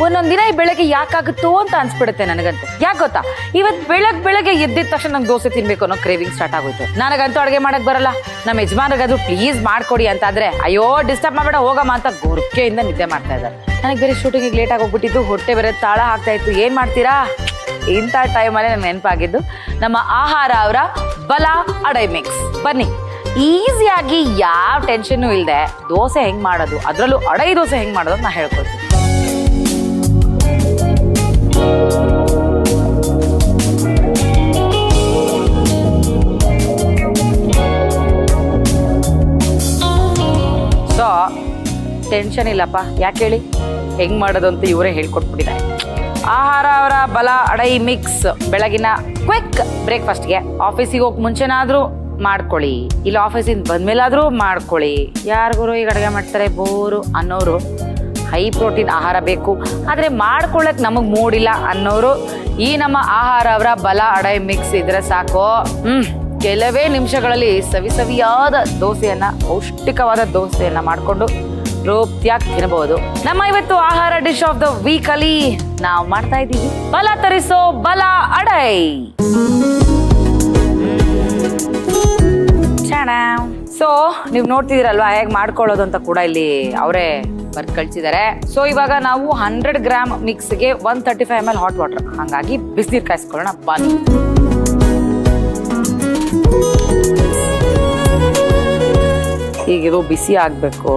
ಒಂದೊಂದ್ ದಿನ ಈ ಬೆಳಗ್ಗೆ ಯಾಕಾಗುತ್ತೋ ಅಂತ ಅನ್ಸ್ಬಿಡುತ್ತೆ ನನಗಂತೂ. ಯಾಕೆ ಗೊತ್ತಾ, ಇವತ್ ಬೆಳಗ್ಗೆ ಎದ್ದಿದ ತಕ್ಷಣ ನಂಗೆ ದೋಸೆ ತಿನ್ಬೇಕು ಅನ್ನೋ ಕ್ರೇವಿಂಗ್ ಸ್ಟಾರ್ಟ್ ಆಗೋಯ್ತು. ನನಗಂತೂ ಅಡುಗೆ ಮಾಡಕ್ ಬರಲ್ಲ. ನಮ್ಮ ಯಜಮಾನ್ರಿಗಾದ್ರು ಪ್ಲೀಸ್ ಮಾಡ್ಕೊಡಿ ಅಂತಾದ್ರೆ ಅಯ್ಯೋ ಡಿಸ್ಟರ್ಬ್ ಮಾಡಬೇಡ ಹೋಗಮ್ಮ ಅಂತ ಗೊರ್ಕೆಯಿಂದ ನಿದ್ದೆ ಮಾಡ್ತಾ ಇದ್ದಾರೆ. ನನಗೆ ಬೇರೆ ಶೂಟಿಂಗಿಗೆ ಲೇಟ್ ಆಗಿ ಹೋಗ್ಬಿಟ್ಟಿದ್ದು, ಹೊಟ್ಟೆ ಬೇರೆ ತಾಳ ಆಗ್ತಾ ಇತ್ತು. ಏನ್ ಮಾಡ್ತೀರಾ? ಇಂಥ ಟೈಮಲ್ಲೇ ನನಗೆ ನೆನಪಾಗಿದ್ದು ನಮ್ಮ ಆಹಾರ ಅವರ ಬಲ ಅಡೈ ಮಿಕ್ಸ್. ಬನ್ನಿ, ಈಸಿಯಾಗಿ ಯಾವ ಟೆನ್ಷನ್ನು ಇಲ್ಲದೆ ದೋಸೆ ಹೆಂಗ್ ಮಾಡೋದು, ಅದರಲ್ಲೂ ಅಡೈ ದೋಸೆ ಹೆಂಗ್ ಮಾಡೋದು ನಾ ಹೇಳ್ಕೊಡ್ತೀನಿ. ಸೊ ಟೆನ್ಷನ್ ಇಲ್ಲಪ್ಪ, ಯಾಕೆ ಹೇಳಿ, ಹೆಂಗ್ ಮಾಡೋದು ಅಂತ ಇವರೇ ಹೇಳ್ಕೊಟ್ಬಿಟ್ಟಿದ್ದಾರೆ. ಆಹಾರ ಅವರ ಬಲ ಅಡೈ ಮಿಕ್ಸ್ ಬೆಳಗಿನ ಕ್ವಿಕ್ ಬ್ರೇಕ್ಫಾಸ್ಟ್ಗೆ. ಆಫೀಸಿಗೆ ಹೋಗಿ ಮುಂಚೆನಾದ್ರೂ ಮಾಡ್ಕೊಳ್ಳಿ, ಇಲ್ಲ ಆಫೀಸಿಂದ ಬಂದ್ಮೇಲಾದ್ರೂ ಮಾಡ್ಕೊಳ್ಳಿ. ಯಾರಿಗೂ ಈಗ ಅಡುಗೆ ಮಾಡ್ತಾರೆ ಬೋರು ಅನ್ನೋರು, ಹೈ ಪ್ರೋಟೀನ್ ಆಹಾರ ಬೇಕು ಆದರೆ ಮಾಡ್ಕೊಳ್ಳಕ್ ನಮಗೆ ಮೂಡಿಲ್ಲ ಅನ್ನೋರು ಈ ನಮ್ಮ ಆಹಾರ ಅವರ ಬಲ ಅಡೈ ಮಿಕ್ಸ್ ಇದ್ರೆ ಸಾಕು. ಕೆಲವೇ ನಿಮಿಷಗಳಲ್ಲಿ ಸವಿಯಾದ ದೋಸೆಯನ್ನ, ಪೌಷ್ಟಿಕವಾದ ದೋಸೆಯನ್ನ ಮಾಡಿಕೊಂಡು ತೃಪ್ತಿಯಾಗಿ ತಿನ್ನಬಹುದು. ನಮ್ಮ ಇವತ್ತು ಆಹಾರ ಡಿಶ್ ಆಫ್ ದ ವೀಕ್ ಅಲ್ಲಿ ನಾವು ಮಾಡ್ತಾ ಇದ್ದೀವಿ ಬಲ ತರಿಸೋ ಬಲ ಅಡೈ. ಸೊ ನೀವು ನೋಡ್ತಿದ್ದೀರಲ್ವಾ ಹೇಗೆ ಮಾಡ್ಕೊಳ್ಳೋದು ಅಂತ ಕೂಡ ಇಲ್ಲಿ ಅವರೇ ಬರ್ದು ಕಳ್ಸಿದ್ದಾರೆ. ಸೊ ಇವಾಗ ನಾವು 100 ಗ್ರಾಮ್ ಮಿಕ್ಸ್ಗೆ 135 ml ಹಾಟ್ ವಾಟರ್, ಹಾಗಾಗಿ ಬಿಸಿನೀರು ಕಾಯಿಸ್ಕೊಳ್ಳೋಣ ಬನ್ನಿ. ಹೀಗಿದು ಬಿಸಿ ಆಗ್ಬೇಕು.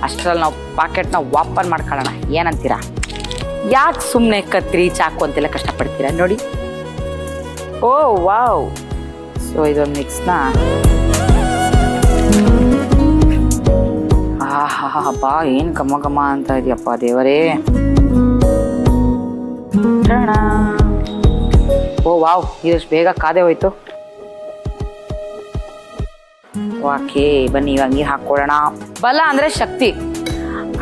ಅಷ್ಟರಲ್ಲಿ ನಾವು ಪಾಕೆಟ್ನ ಓಪನ್ ಮಾಡ್ಕೊಳ್ಳೋಣ. ಏನಂತೀರಾ? ಯಾಕೆ ಸುಮ್ಮನೆ ಕತ್ರಿ ಚಾಕು ಅಂತೆಲ್ಲ ಕಷ್ಟಪಡ್ತೀರಾ? ನೋಡಿ, ಓ ವಾವ್. ಸೊ ಇದೊಂದು ಮಿಕ್ಸ್ನ ಬಾ ಏನ್ ಘಮ ಅಂತ ಇದೆಯಪ್ಪ ದೇವರೇ. ಓ ವಾವ್, ಇದಷ್ಟು ಬೇಗ ಕಾದೆ ಹೋಯ್ತು. ಓಕೆ ಬನ್ನಿ, ಇವಾಗ ನೀರು ಹಾಕೊಳ್ಳೋಣ. ಬಲ ಅಂದ್ರೆ ಶಕ್ತಿ,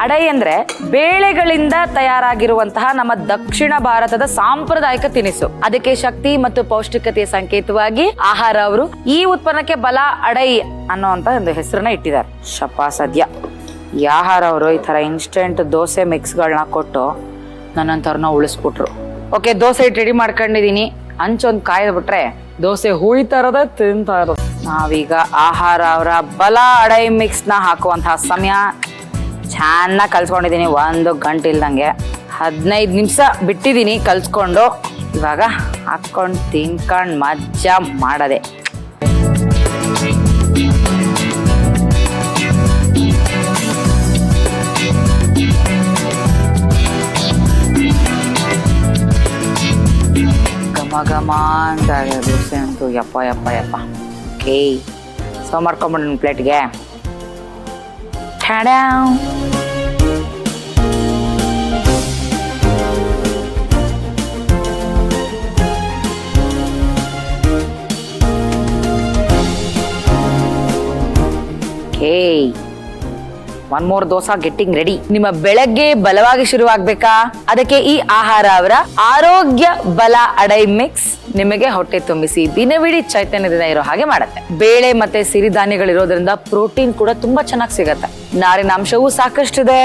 ಅಡೈ ಅಂದ್ರೆ ಬೇಳೆಗಳಿಂದ ತಯಾರಾಗಿರುವಂತಹ ನಮ್ಮ ದಕ್ಷಿಣ ಭಾರತದ ಸಾಂಪ್ರದಾಯಿಕ ತಿನಿಸು. ಅದಕ್ಕೆ ಶಕ್ತಿ ಮತ್ತು ಪೌಷ್ಟಿಕತೆಯ ಸಂಕೇತವಾಗಿ ಆಹಾರ ಅವರು ಈ ಉತ್ಪನ್ನಕ್ಕೆ ಬಲ ಅಡೈ ಅನ್ನೋಂತ ಒಂದು ಹೆಸರನ್ನ ಇಟ್ಟಿದ್ದಾರೆ. ಶಪಾ ಸದ್ಯ ಈ ಆಹಾರ ಅವರು ಈ ತರ ಇನ್ಸ್ಟೆಂಟ್ ದೋಸೆ ಮಿಕ್ಸ್ಗಳನ್ನ ಕೊಟ್ಟು ನನ್ನಂತವ್ರನ್ನ ಉಳಿಸ್ಬಿಟ್ರು. ಓಕೆ, ದೋಸೆ ಹಿಟ್ಟು ರೆಡಿ ಮಾಡ್ಕೊಂಡಿದೀನಿ. ಹಂಚೊಂದು ಕಾಯ್ದು ಬಿಟ್ರೆ ದೋಸೆ ಹುಳಿತಾ ಇರೋದೇ ತಿಂತಾ ಇರೋದು. ನಾವೀಗ ಆಹಾರ ಅವರ ಬಲ ಅಡೈ ಮಿಕ್ಸ್ ನ ಹಾಕುವಂತಹ ಸಮಯ. ಚೆನ್ನಾಗಿ ಕಲ್ಸ್ಕೊಂಡಿದೀನಿ 1 ಗಂಟೆ ಇಲ್ದಂಗೆ. 15 ನಿಮಿಷ ಬಿಟ್ಟಿದೀನಿ ಕಲ್ಸ್ಕೊಂಡು. ಇವಾಗ ಹಾಕೊಂಡು ತಿನ್ಕೊಂಡು ಮಜಾ ಮಾಡದೆ. ಘಮ ಅಂತ ದೋಸೆ ಅಂತೂ ಯಪ್ಪ. ಓಕೆ, ಸೊ ಮಾಡ್ಕೊಂಬಿಡೋಣ ಪ್ಲೇಟ್ಗೆ. One more dosa getting ready. ನಿಮ್ಮ ಬೆಳಗ್ಗೆ ಬಲವಾಗಿ ಶುರುವಾಗಬೇಕಾ? ಅದಕ್ಕೆ ಈ ಆಹಾರ ಅವರ ಆರೋಗ್ಯ ಬಲ ಅಡೈ ಮಿಕ್ಸ್ ನಿಮಗೆ ಹೊಟ್ಟೆ ತುಂಬಿಸಿ ದಿನವಿಡೀ ಚೈತನ್ಯದಿಂದ ಇರೋ ಹಾಗೆ ಮಾಡುತ್ತೆ. ಬೇಳೆ ಮತ್ತೆ ಸಿರಿಧಾನ್ಯಗಳಿರೋದ್ರಿಂದ ಪ್ರೋಟೀನ್ ಕೂಡ ತುಂಬಾ ಚೆನ್ನಾಗಿ ಸಿಗತ್ತೆ. ನಾರಿನಾಂಶವೂ ಸಾಕಷ್ಟಿದೆ.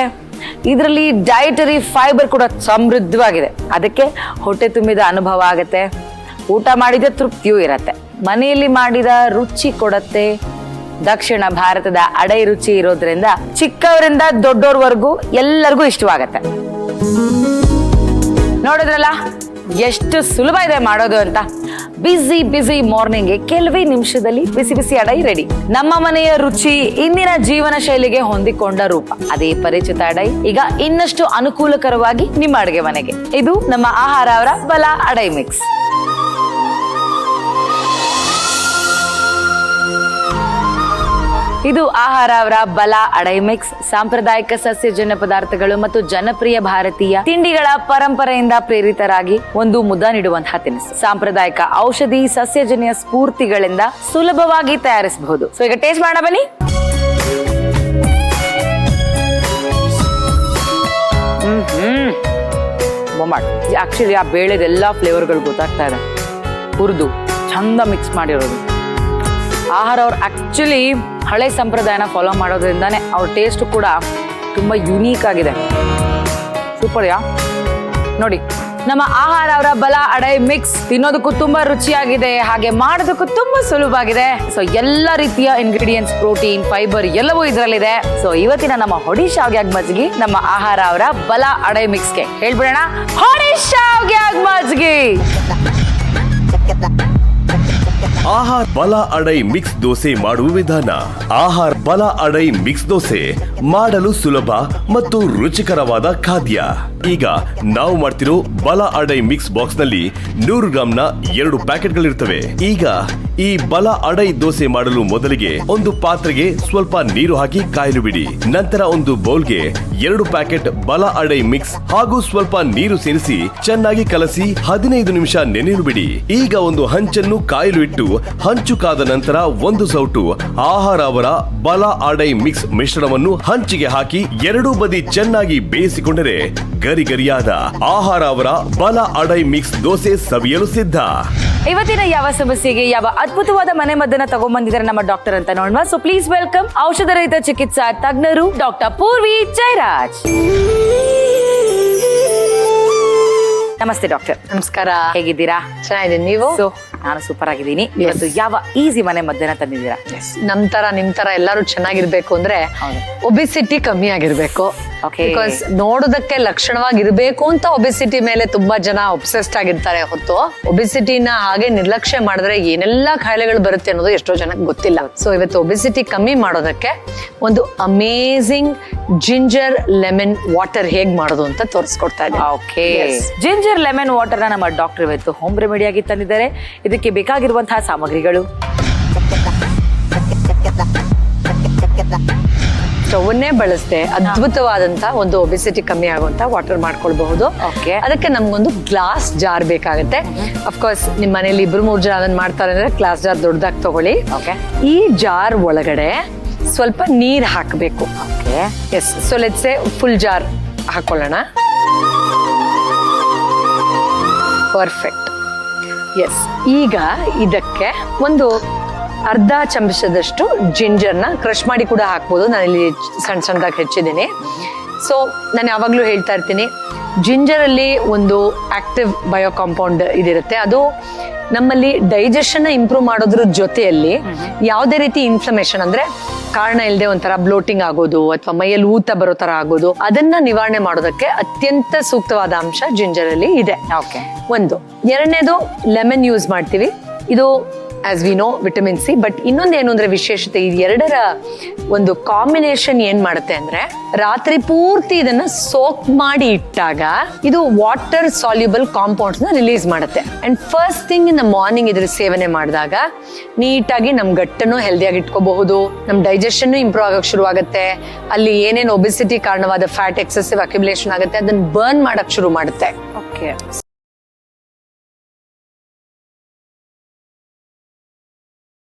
ಇದರಲ್ಲಿ ಡಯಟರಿ ಫೈಬರ್ ಕೂಡ ಸಮೃದ್ಧವಾಗಿದೆ. ಅದಕ್ಕೆ ಹೊಟ್ಟೆ ತುಂಬಿದ ಅನುಭವ ಆಗತ್ತೆ. ಊಟ ಮಾಡಿದ ತೃಪ್ತಿಯೂ ಇರತ್ತೆ. ಮನೆಯಲ್ಲಿ ಮಾಡಿದ ರುಚಿ ಕೊಡತ್ತೆ. ದಕ್ಷಿಣ ಭಾರತದ ಅಡೈ ರುಚಿ ಇರೋದ್ರಿಂದ ಚಿಕ್ಕವರಿಂದ ದೊಡ್ಡೋರ್ವರೆಗೂ ಎಲ್ಲರಿಗೂ ಇಷ್ಟವಾಗತ್ತೆ. ನೋಡಿದ್ರಲ್ಲ ಎಷ್ಟು ಸುಲಭ ಇದೆ ಮಾಡೋದು ಅಂತ. ಬಿಸಿ ಮಾರ್ನಿಂಗ್ಗೆ ಕೆಲವೇ ನಿಮಿಷದಲ್ಲಿ ಬಿಸಿ ಅಡೈ ರೆಡಿ. ನಮ್ಮ ಮನೆಯ ರುಚಿ ಇಂದಿನ ಜೀವನ ಶೈಲಿಗೆ ಹೊಂದಿಕೊಂಡ ರೂಪ. ಅದೇ ಪರಿಚಿತ ಅಡೈ ಈಗ ಇನ್ನಷ್ಟು ಅನುಕೂಲಕರವಾಗಿ ನಿಮ್ಮ ಅಡುಗೆ ಮನೆಗೆ. ಇದು ನಮ್ಮ ಆಹಾರ ಅವರ ಬಲ ಅಡೈ ಮಿಕ್ಸ್. ಇದು ಆಹಾರ ಅವರ ಬಲ ಅಡೈ ಮಿಕ್ಸ್. ಸಾಂಪ್ರದಾಯಿಕ ಸಸ್ಯಜನ್ಯ ಪದಾರ್ಥಗಳು ಮತ್ತು ಜನಪ್ರಿಯ ಭಾರತೀಯ ತಿಂಡಿಗಳ ಪರಂಪರೆಯಿಂದ ಪ್ರೇರಿತರಾಗಿ ಒಂದು ಮುದ ನೀಡುವಂತಹ ತಿನಿಸು. ಸಾಂಪ್ರದಾಯಿಕ ಔಷಧಿ ಸಸ್ಯಜನ್ಯ ಸ್ಫೂರ್ತಿಗಳಿಂದ ಸುಲಭವಾಗಿ ತಯಾರಿಸಬಹುದು. ಸೊ ಈಗ ಟೇಸ್ಟ್ ಮಾಡೋಣ ಬನ್ನಿ. ಆಕ್ಚುಲಿ ಆ ಬೇಳೆದೆಲ್ಲಾ ಫ್ಲೇವರ್ಗಳು ಗೊತ್ತಾಗ್ತಾ ಇದೆ. ಹುರಿದು ಚಂದ ಮಿಕ್ಸ್ ಮಾಡಿರೋದು. ಆಹಾರ ಅವ್ರು ಆಕ್ಚುಲಿ ಹಳೆ ಸಂಪ್ರದಾಯನ ಫಾಲೋ ಮಾಡೋದ್ರಿಂದಾನೇ ಅವ್ರ ಟೇಸ್ಟ್ ಕೂಡ ತುಂಬಾ ಯುನೀಕ್ ಆಗಿದೆ. Super yeah. ನೋಡಿ, ನಮ್ಮ ಆಹಾರ ಅವರ ಬಲ ಅಡೈ ಮಿಕ್ಸ್ ತಿನ್ನೋದಕ್ಕೂ ತುಂಬಾ ರುಚಿಯಾಗಿದೆ, ಹಾಗೆ ಮಾಡೋದಕ್ಕೂ ತುಂಬಾ ಸುಲಭವಾಗಿದೆ. ಸೊ ಎಲ್ಲ ರೀತಿಯ ಇಂಗ್ರೀಡಿಯೆಂಟ್ಸ್, ಪ್ರೋಟೀನ್, ಫೈಬರ್ ಎಲ್ಲವೂ ಇದರಲ್ಲಿದೆ. ಸೊ ಇವತ್ತಿನ ನಮ್ಮ ಹೊಡಿ ಶಾವ್ಗ್ಯಾಗ್ ಮಜ್ಗಿ ನಮ್ಮ ಆಹಾರ ಅವರ ಬಲ ಅಡೈ ಮಿಕ್ಸ್ಗೆ ಹೇಳ್ಬಿಡೋಣ, ಹೊಡಿ ಶಾವ್ಗ್ಯಾಗ್ ಮಜ್ಗಿ. ಆಹಾರ ಬಲ ಅಡೈ ಮಿಕ್ಸ್ ದೋಸೆ ಮಾಡುವ ವಿಧಾನ. ಆಹಾರ ಬಲ ಅಡೈ ಮಿಕ್ಸ್ ದೋಸೆ ಮಾಡಲು ಸುಲಭ ಮತ್ತು ರುಚಿಕರವಾದ ಖಾದ್ಯ. ಈಗ ನಾವು ಮಾಡ್ತಿರೋ ಬಲ ಅಡೈ ಮಿಕ್ಸ್ ಬಾಕ್ಸ್ ನಲ್ಲಿ 100 ಗ್ರಾಂನ 2 ಪ್ಯಾಕೆಟ್ಗಳಿರ್ತವೆ. ಈಗ ಈ ಬಲ ಅಡೈ ದೋಸೆ ಮಾಡಲು ಮೊದಲಿಗೆ ಒಂದು ಪಾತ್ರೆಗೆ ಸ್ವಲ್ಪ ನೀರು ಹಾಕಿ ಕಾಯಲು ಬಿಡಿ. ನಂತರ ಒಂದು ಬೌಲ್ಗೆ 2 ಪ್ಯಾಕೆಟ್ ಬಲ ಅಡೈ ಮಿಕ್ಸ್ ಹಾಗೂ ಸ್ವಲ್ಪ ನೀರು ಸೇರಿಸಿ ಚೆನ್ನಾಗಿ ಕಲಸಿ 15 ನಿಮಿಷ ನೆನೆಯಲು ಬಿಡಿ. ಈಗ ಒಂದು ಹಂಚನ್ನು ಕಾಯಲು ಇಟ್ಟು ಹಂಚು ಕಾದ ನಂತರ ಒಂದು ಸೌಟು ಆಹಾರ ಅವರ ಬಲ ಅಡೈ ಮಿಕ್ಸ್ ಮಿಶ್ರಣವನ್ನು ಹಂಚಿಗೆ ಹಾಕಿ ಎರಡೂ ಬದಿ ಚೆನ್ನಾಗಿ ಬೇಯಿಸಿಕೊಂಡರೆ ಗರಿ ಗರಿಯಾದ ಆಹಾರ ಅವರ ಬಲ ಅಡೈ ಮಿಕ್ಸ್ ದೋಸೆ ಸವಿಯಲು ಸಿದ್ಧ. ಇವತ್ತಿನ ಯಾವ ಸಮಸ್ಯೆಗೆ ಯಾವ ಅದ್ಭುತವಾದ ಮನೆ ಮದ್ದನ್ನ ತಗೊಂಡ್ಬಂದಿದ್ದಾರೆ ನಮ್ಮ ಡಾಕ್ಟರ್ ಅಂತ ನೋಡೋಣ. ಸೊ ಪ್ಲೀಸ್ ವೆಲ್ಕಮ್ ಔಷಧ ರಹಿತ ಚಿಕಿತ್ಸಾ ತಜ್ಞರು ಡಾಕ್ಟರ್ ಪೂರ್ವಿ ಜಯರಾಜ್. ನಮಸ್ತೆ ಡಾಕ್ಟರ್. ನಮಸ್ಕಾರ. ಹೇಗಿದ್ದೀರಾ? ಚೆನ್ನಾಗಿದ್ದೀನಿ. ನೀವು? ಸೊ ನಾನು ಸೂಪರ್ ಆಗಿದ್ದೀನಿ. ಇವತ್ತು ಯಾವ ಈಸಿ ಮನೆ ಮದ್ದನ್ನ ತಂದಿದ್ದೀರಾ? ನಿಮ್ ತರ ಎಲ್ಲರೂ ಚೆನ್ನಾಗಿರ್ಬೇಕು ಅಂದ್ರೆ ಒಬಿಸಿಟಿ ಕಮ್ಮಿ ಆಗಿರ್ಬೇಕು. ಬಿಕಾಸ್ ನೋಡೋದಕ್ಕೆ ಲಕ್ಷಣವಾಗಿರ್ಬೇಕು ಅಂತ ಒಬಿಸಿಟಿ ಮೇಲೆ ತುಂಬಾ ಜನ ಒಬ್ಸೆಸ್ಡ್ ಆಗಿರ್ತಾರೆ ಹೊತ್ತು ಒಬಿಸಿಟಿನ ಹಾಗೆ ನಿರ್ಲಕ್ಷ್ಯ ಮಾಡಿದ್ರೆ ಏನೆಲ್ಲಾ ಕಾಯಿಲೆಗಳು ಬರುತ್ತೆ ಅನ್ನೋದು ಎಷ್ಟೋ ಜನಕ್ಕೆ ಗೊತ್ತಿಲ್ಲ. ಸೊ ಇವತ್ತು ಒಬಿಸಿಟಿ ಕಮ್ಮಿ ಮಾಡೋದಕ್ಕೆ ಒಂದು ಅಮೇಝಿಂಗ್ ಜಿಂಜರ್ ಲೆಮನ್ ವಾಟರ್ ಹೇಗ್ ಮಾಡೋದು ಅಂತ ತೋರಿಸ್ಕೊಡ್ತಾ ಇದ್ದೀನಿ. ಓಕೆ, ಜಿಂಜರ್ ಲೆಮನ್ ವಾಟರ್ ನಮ್ಮ ಡಾಕ್ಟರ್ ಇವತ್ತು ಹೋಮ್ ರೆಮಿಡಿ ಆಗಿ ತಂದಿದ್ದಾರೆ. ಇದಕ್ಕೆ ಬೇಕಾಗಿರುವಂತಹ ಸಾಮಗ್ರಿಗಳು: ಸ್ಟವ್ವನ್ನೇ ಬಳಸದೆ ಅದ್ಭುತವಾದಂತ ಒಂದು ಒಬಿಸಿಟಿ ಕಮ್ಮಿ ಆಗುವಂತ ವಾಟರ್ ಮಾಡ್ಕೊಳ್ಬಹುದು. ಅದಕ್ಕೆ ನಮ್ಗೊಂದು ಗ್ಲಾಸ್ ಜಾರ್ ಬೇಕಾಗುತ್ತೆ. ಅಫ್ಕೋರ್ಸ್ ನಿಮ್ ಮನೇಲಿ 2-3 ಜನ ಅದನ್ನ ಮಾಡ್ತಾರೆ ಅಂದ್ರೆ ಗ್ಲಾಸ್ ಜಾರ್ ದೊಡ್ಡದಾಗಿ ತಗೊಳ್ಳಿ. ಈ ಜಾರ್ ಒಳಗಡೆ ಸ್ವಲ್ಪ ನೀರ್ ಹಾಕಬೇಕು. Yes, so let's say full jar ಹಾಕೊಳ್ಳೋಣ. ಪರ್ಫೆಕ್ಟ್. ಎಸ್, ಈಗ ಇದಕ್ಕೆ ಒಂದು ಅರ್ಧ ಚಮಚದಷ್ಟು ಜಿಂಜರ್ನ ಕ್ರಶ್ ಮಾಡಿ ಕೂಡ ಹಾಕ್ಬೋದು. ನಾನಿಲ್ಲಿ ಸಣ್ಣ ಸಣ್ಣದಾಗಿ ಹೆಚ್ಚಿದ್ದೀನಿ. ಸೊ ನಾನು ಯಾವಾಗಲೂ ಹೇಳ್ತಾ ಇರ್ತೀನಿ, ಜಿಂಜರಲ್ಲಿ ಒಂದು ಆಕ್ಟಿವ್ ಬಯೋ ಕಾಂಪೌಂಡ್ ಇದಿರುತ್ತೆ. ಅದು ನಮ್ಮಲ್ಲಿ ಡೈಜೆಷನ್ ಇಂಪ್ರೂವ್ ಮಾಡೋದ್ರ ಜೊತೆಯಲ್ಲಿ ಯಾವುದೇ ರೀತಿ ಇನ್ಫ್ಲಮೇಷನ್ ಅಂದ್ರೆ ಕಾರಣ ಇಲ್ಲದೆ ಒಂಥರ ಬ್ಲೋಟಿಂಗ್ ಆಗೋದು ಅಥವಾ ಮೈಯಲ್ಲಿ ಊತ ಬರೋ ತರ ಆಗೋದು, ಅದನ್ನ ನಿವಾರಣೆ ಮಾಡೋದಕ್ಕೆ ಅತ್ಯಂತ ಸೂಕ್ತವಾದ ಅಂಶ ಜಿಂಜರಲ್ಲಿ ಇದೆ. ಒಂದು. ಎರಡನೇದು ಲೆಮನ್ ಯೂಸ್ ಮಾಡ್ತೀವಿ. ಇದು as we know vitamin C. But ಇನ್ನೊಂದೇನು ಅಂದ್ರೆ ವಿಶೇಷತೆ, ಈ ಎರಡರ ಒಂದು ಕಾಂಬಿನೇಷನ್ ಏನ್ ಮಾಡುತ್ತೆ ಅಂದ್ರೆ ರಾತ್ರಿ ಪೂರ್ತಿ ಇದನ್ನ ಸೋಕ್ ಮಾಡಿ ಇಟ್ಟಾಗ ಇದು ವಾಟರ್ ಸಾಲ್ಯುಬಲ್ ಕಾಂಪೌಂಡ್ಸ್ ನ ರಿಲೀಸ್ ಮಾಡುತ್ತೆ. And first thing in the morning ಇದ್ರ ಸೇವನೆ ಮಾಡಿದಾಗ ನೀಟಾಗಿ ನಮ್ ಗಟ್ಟನ್ನು ಹೆಲ್ದಿಯಾಗಿ ಇಟ್ಕೋಬಹುದು. ನಮ್ ಡೈಜೆಷನ್ ಇಂಪ್ರೂವ್ ಆಗಕ್ ಶುರು ಆಗುತ್ತೆ. ಅಲ್ಲಿ ಏನೇನು ಒಬಿಸಿಟಿ ಕಾರಣವಾದ ಫ್ಯಾಟ್ ಎಕ್ಸೆಸಿವ್ ಅಕ್ಯುಮುಲೇಷನ್ ಆಗುತ್ತೆ ಅದನ್ನ ಬರ್ನ್ ಮಾಡಕ್ ಶುರು ಮಾಡುತ್ತೆ.